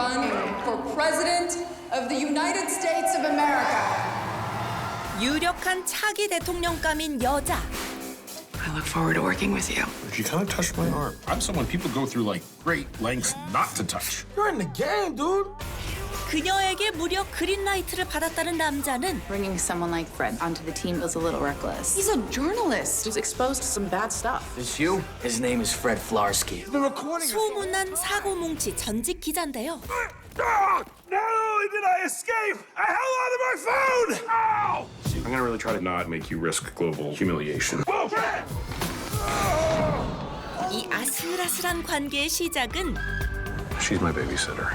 run for President of the United States of America. 유력한 차기 대통령감인 여자. I look forward to working with you. You kind of touched my arm. I'm someone people go through like great lengths not to touch. You're in the game, dude. 그녀에게 무려 그린라이트를 받았다는 남자는 Bringing someone like Fred onto the team was a little reckless. He's a journalist. He's exposed to some bad stuff. This you? His name is Fred Flarsky. He's been recording. 소문난 사고뭉치 전직 기자인데요. Not only did I escape, I held onto my phone! Ow! I'm gonna really try to not make you risk global humiliation. 이 아슬아슬한 관계의 시작은 She's my babysitter.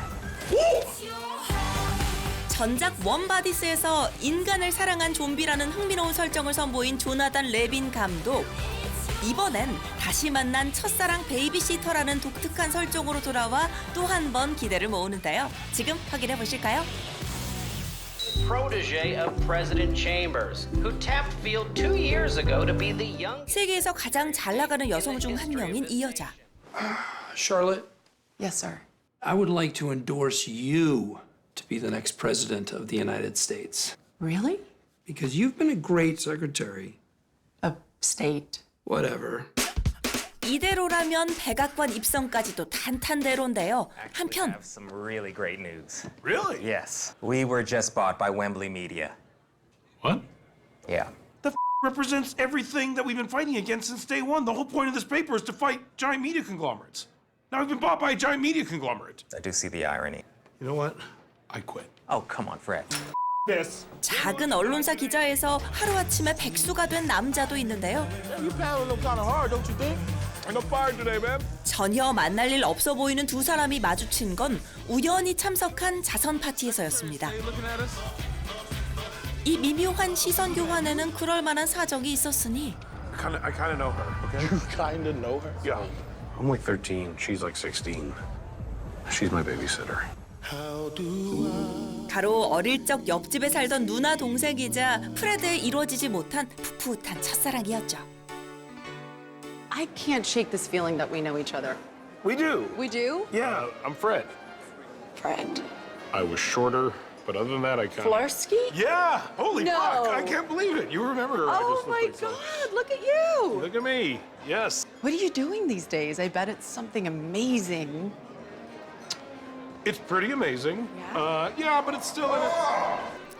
전작 원바디스에서 인간을 사랑한 좀비라는 흥미로운 설정을 선보인 조나단 레빈 감독. 이번엔 다시 만난 첫사랑 베이비시터라는 독특한 설정으로 돌아와 또 한 번 기대를 모으는데요. 지금 확인해 보실까요? Protege of President Chambers, who tapped Field 2 years ago to be the young. 세계에서 가장 잘 나가는 여성 중 한 명인 이 여자. Charlotte, Yes, sir. I would like to endorse you to be the next president of the United States. Really? Because you've been a great secretary. A state. Whatever. 이대로라면 백악관 입성까지도 탄탄대로인데요. 한편 have some really great news. Really? Yes. We were just bought by Wembley Media. What? Yeah. Represents everything that we've been fighting against since day one. The whole point of this paper is to fight giant media conglomerates. Now we've been bought by a giant media conglomerate. I do see the irony. You know what? I quit. Oh, come on, Fred. This. 작은 언론사 기자에서 하루아침에 백수가 된 남자도 있는데요. You paddling them kind of hard, don't you think? I got fired today, man. 전혀 만날 일 없어 보이는 두 사람이 마주친 건 우연히 참석한 자선 파티에서였습니다. 이 미묘한 시선 교환에는 그럴 만한 사정이 있었으니 I kind of know her, okay? You kind of know her. Yeah. I'm like 13. She's like 16. She's my babysitter. 바로 어릴 적 옆집에 살던 누나 동생이자 프레드에 이루어지지 못한 풋풋한 첫사랑이었죠. I can't shake this feeling that we know each other. We do. We do? Yeah, I'm Fred. Fred. I was shorter, but other than that, I kind of... Flarsky? Yeah! Holy No. fuck! I can't believe it. You remember her. I Oh just my looked like God, look at you! Look at me. Yes. What are you doing these days? I bet it's something amazing. It's pretty amazing. Yeah, but it's still in it.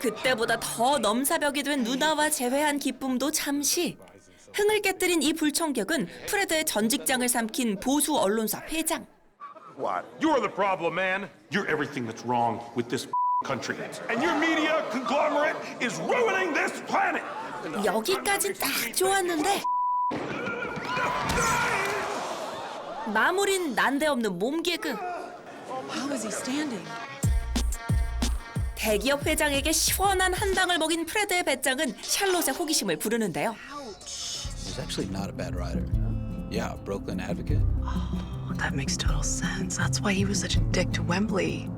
그때보다 더 넘사벽이 된 누나와 재회한 기쁨도 잠시. 흥을 깨뜨린 이 불청객은 프레드의 전 직장을 삼킨 보수 언론사 회장. What? You're the problem, man. You're everything that's wrong with this country. And your media conglomerate is ruining this planet. 여기까진 딱 좋았는데 마무린 난데없는 몸개그. How is he standing? 대기업 회장에게 시원한 한 방을 먹인 프레드의 배짱은 샬롯의 호기심을 부르는데요. He's actually not a bad rider. Yeah, Brooklyn advocate. Oh, that makes total sense. That's why he was such a dick to Wembley.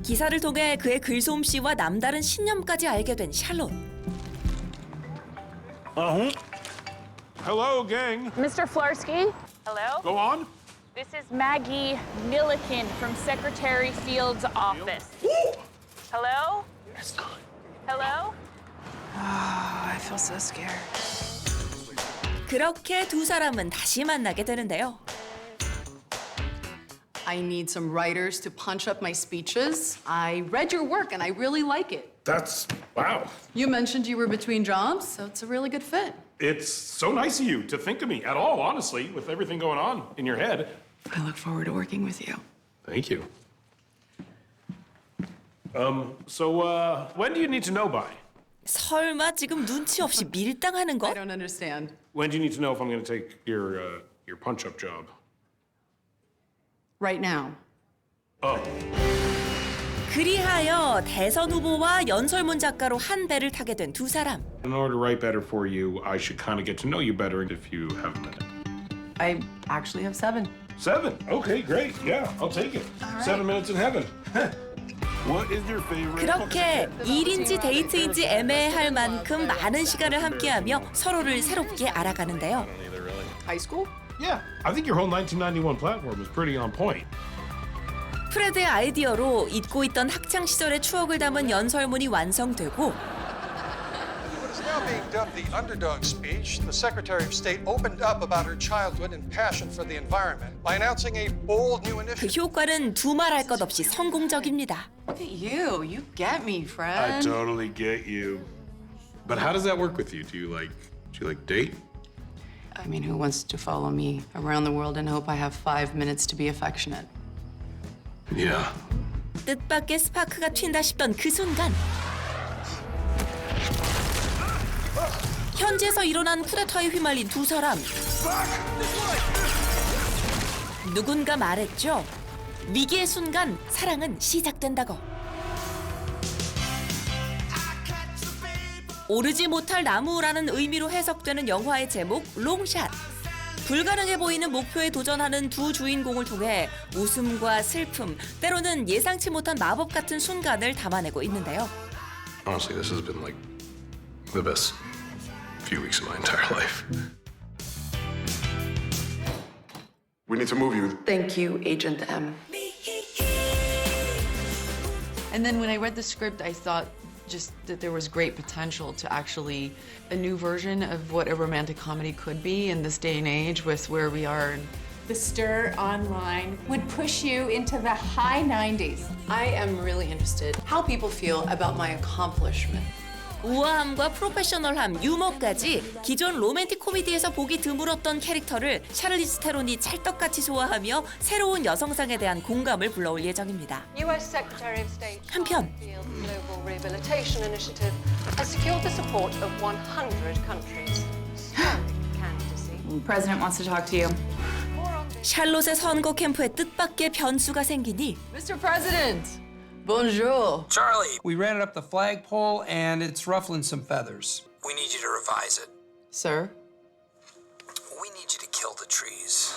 기사를 통해 그의 글솜씨와 남다른 신념까지 알게 된 샬롯. Hello, gang. Mr. Flarsky? Hello? Go on. This is Maggie Milliken from Secretary Field's office. Hello? That's good. Hello? Oh, I feel so scared. 그렇게 두 사람은 다시 만나게 되는데요. I need some writers to punch up my speeches. I read your work and I really like it. That's... wow. You mentioned you were between jobs, so it's a really good fit. It's so nice of you to think of me at all, honestly, with everything going on in your head. I look forward to working with you. Thank you. So, when do you need to know by? 설마 지금 눈치 없이 밀당하는 I 거? don't understand. When do you need to know if I'm going to take your punch-up job? Right now. Oh. 그리하여 대선 후보와 연설문 작가로 한 배를 타게 된 두 사람. In order to write better for you, I should kind of get to know you better if you have a minute. I actually have 7. 7? Okay, great. Yeah, I'll take it. 7 minutes in heaven. What is your favorite? 그렇게 일인지 데이트인지 애매할 만큼 많은 시간을 함께하며 서로를 새롭게 알아가는데요. High school? Yeah, I think your whole 1991 platform is pretty on point. 프레드의 아이디어로 잊고 있던 학창 시절의 추억을 담은 연설문이 완성되고 What is now being dubbed the underdog speech, the Secretary of State opened up about her childhood and passion for the environment by announcing a bold new 그 initiative. 효과는 두말할 것 없이 성공적입니다. Look at you. You get me, I friend. totally get you. But how does that work with you? Do you like date? I mean, who wants to follow me around the world and hope I have 5 minutes to be affectionate? Yeah. 뜻밖의 스파크가 튄다 싶던 그 순간 현지에서 일어난 쿠데타에 휘말린 두 사람. 누군가 말했죠. 위기의 순간 사랑은 시작된다고. 오르지 못할 나무라는 의미로 해석되는 영화의 제목 롱샷. 불가능해 보이는 목표에 도전하는 두 주인공을 통해 웃음과 슬픔, 때로는 예상치 못한 마법 같은 순간을 담아내고 있는데요. Honestly, this has been like the best few weeks of my entire life. We need to move you. Thank you, Agent M. And then when I read the script, I thought just that there was great potential to actually a new version of what a romantic comedy could be in this day and age with where we are. The stir online would push you into the high 90s. I am really interested how people feel about my accomplishment. 우아함과 프로페셔널함, 유머까지 기존 로맨틱 코미디에서 보기 드물었던 캐릭터를 샤를리즈 테론이 찰떡같이 소화하며 새로운 여성상에 대한 공감을 불러올 예정입니다. US Secretary of State 한편 Global Rehabilitation Initiative has secured the support of 100 countries. Stunning candidacy. The president wants to talk to you. 샬롯의 선거 캠프에 뜻밖의 변수가 생기니 Mr. President, bonjour. Charlie, we ran it up the flagpole and it's ruffling some feathers. We need you to revise it. Sir? We need you to kill the trees.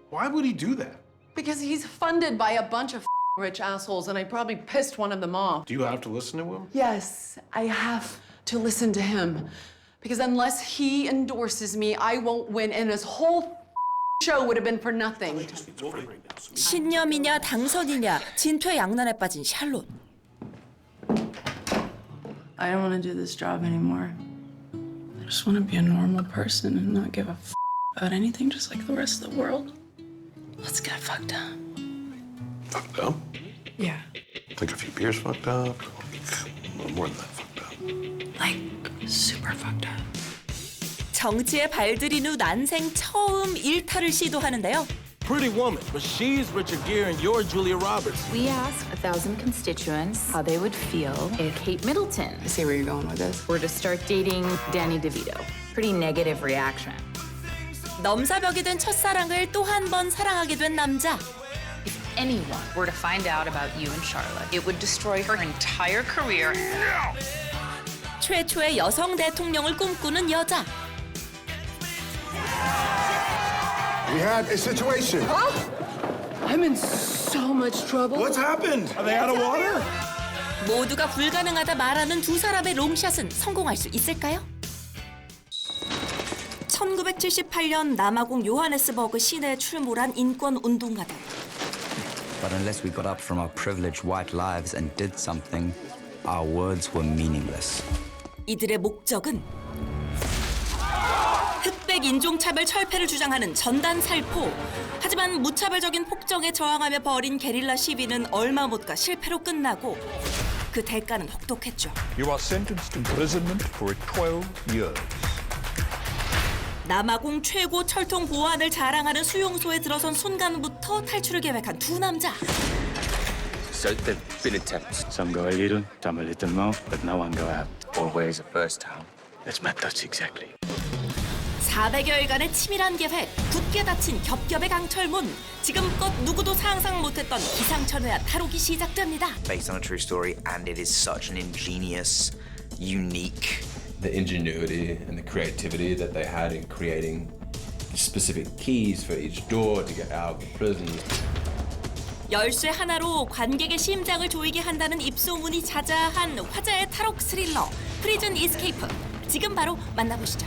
Why would he do that? Because he's funded by a bunch of rich assholes and I probably pissed one of them off. Do you have to listen to him? Yes, I have to listen to him. Because unless he endorses me, I won't win and this whole show would have been for nothing. 신념이냐 당선이냐 진퇴양난에 빠진 샬롯. I don't want to do this job anymore. I just want to be a normal person and not give a about anything just like the rest of the world. Let's get fucked up. Fucked up? Yeah. Like a few beers fucked up? A little more than that fucked up. Like, super fucked up. 정치에 발들인 후 난생 처음 일탈을 시도하는데요. Pretty woman, but she's Richard Gere and you're Julia Roberts. We asked 1,000 constituents how they would feel if Kate Middleton I see where you're going with this. were to start dating Danny DeVito. Pretty negative reaction. 넘사벽이 된 첫사랑을 또 한 번 사랑하게 된 남자. If anyone were to find out about you and Charlotte, it would destroy her entire career. 최초의 여성 대통령을 꿈꾸는 여자. We had a situation. I'm in so much trouble. What's happened? Are they out of water? 모두가 불가능하다 말하는 두 사람의 롱샷은 성공할 수 있을까요? 1978년 남아공 요하네스버그 시내에 출몰한 인권 운동가들. But unless we got up from our privileged white lives and did something, our words were meaningless. 이들의 목적은 흑백 인종차별 철폐를 주장하는 전단 살포. 하지만 무차별적인 폭정에 저항하며 벌인 게릴라 시위는 얼마 못 가 실패로 끝나고 그 대가는 혹독했죠. You are sentenced to imprisonment for 12 years. 남아공 최고 철통 보안을 자랑하는 수용소에 들어선 순간부터 탈출을 계획한 두 남자. So there've been attempts. Some go a little, some a little more, but no one go out. Always a first time. That's my touch exactly. 400여일간의 치밀한 계획, 굳게 닫힌 겹겹의 강철문. 지금껏 누구도 상상 못했던 기상천외한 탈옥이 시작됩니다. Based on a true story, and it is such an ingenious, unique. The ingenuity and the creativity that they had in creating specific keys for each door to get out of the prison. 열쇠 하나로 관객의 심장을 조이게 한다는 입소문이 자자한 화제의 탈옥 스릴러 프리즌 이스케이프. 지금 바로 만나보시죠.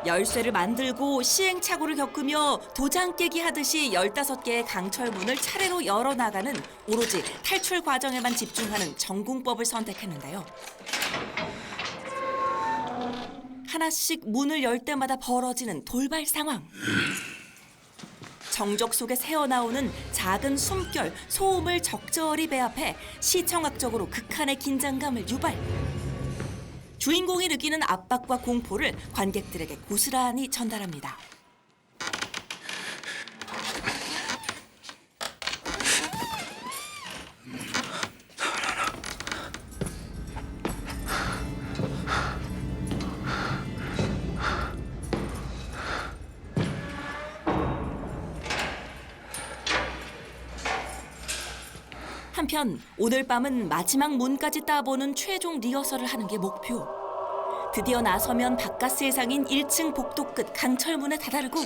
열쇠를 만들고 시행착오를 겪으며 도장 깨기 하듯이 15개의 강철문을 차례로 열어나가는 오로지 탈출 과정에만 집중하는 전공법을 선택했는데요. 하나씩 문을 열 때마다 벌어지는 돌발 상황. 정적 속에 새어나오는 작은 숨결, 소음을 적절히 배합해 시청학적으로 극한의 긴장감을 유발. 주인공이 느끼는 압박과 공포를 관객들에게 고스란히 전달합니다. 한편 오늘 밤은 마지막 문까지 따보는 최종 리허설을 하는 게 목표. 드디어 나서면 바깥 세상인 1층 복도 끝 강철문에 다다르고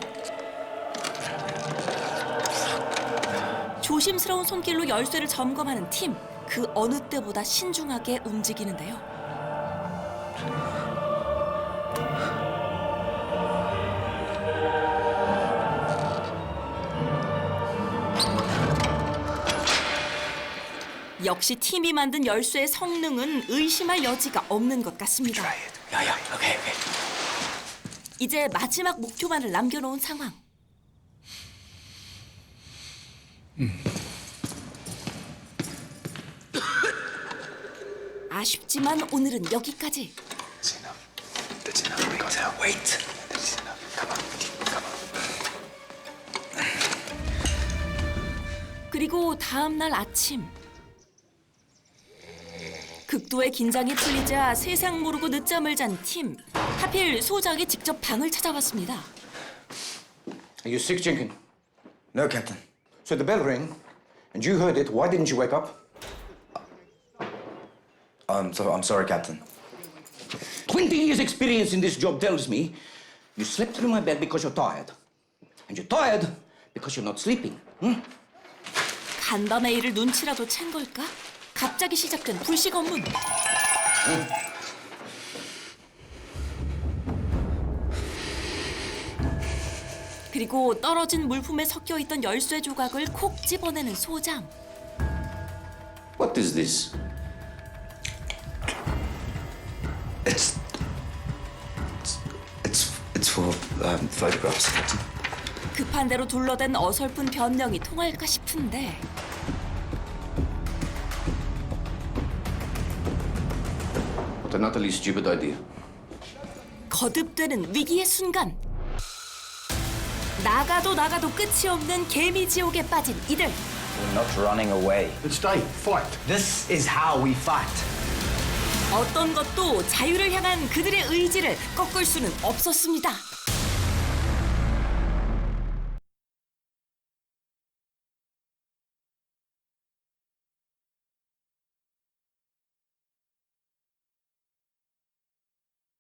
조심스러운 손길로 열쇠를 점검하는 팀. 그 어느 때보다 신중하게 움직이는데요. 역시 팀이 만든 열쇠의 성능은 의심할 여지가 없는 것 같습니다. 오케이. 이제 마지막 목표만을 남겨놓은 상황. 아쉽지만 오늘은 여기까지. That's enough. We gotta wait. That's enough. Come on. 그리고 다음 날 아침. 극도의 긴장이 풀리자 세상 모르고 늦잠을 잔 팀. 하필 소장이 직접 방을 찾아왔습니다. Are you sick, Jenkins? No, Captain. So the bell rang, and you heard it. Why didn't you wake up? I'm sorry, Captain. 20 years' experience in this job tells me you slept through my bed because you're tired. And you're tired because you're not sleeping. 간밤에 일을 눈치라도 챈 걸까? 갑자기 시작된 불식 업무. 그리고 떨어진 물품에 섞여 있던 열쇠 조각을 콕 집어내는 소장. What is this? It's for photographs, Captain. 급한 대로 둘러댄 어설픈 변명이 통할까 싶은데 What an utterly stupid idea. 거듭되는 위기의 순간. 나가도 끝이 없는 개미 지옥에 빠진 이들. We're not running away. Let's stay. Fight. This is how we fight. 어떤 것도 자유를 향한 그들의 의지를 꺾을 수는 없었습니다.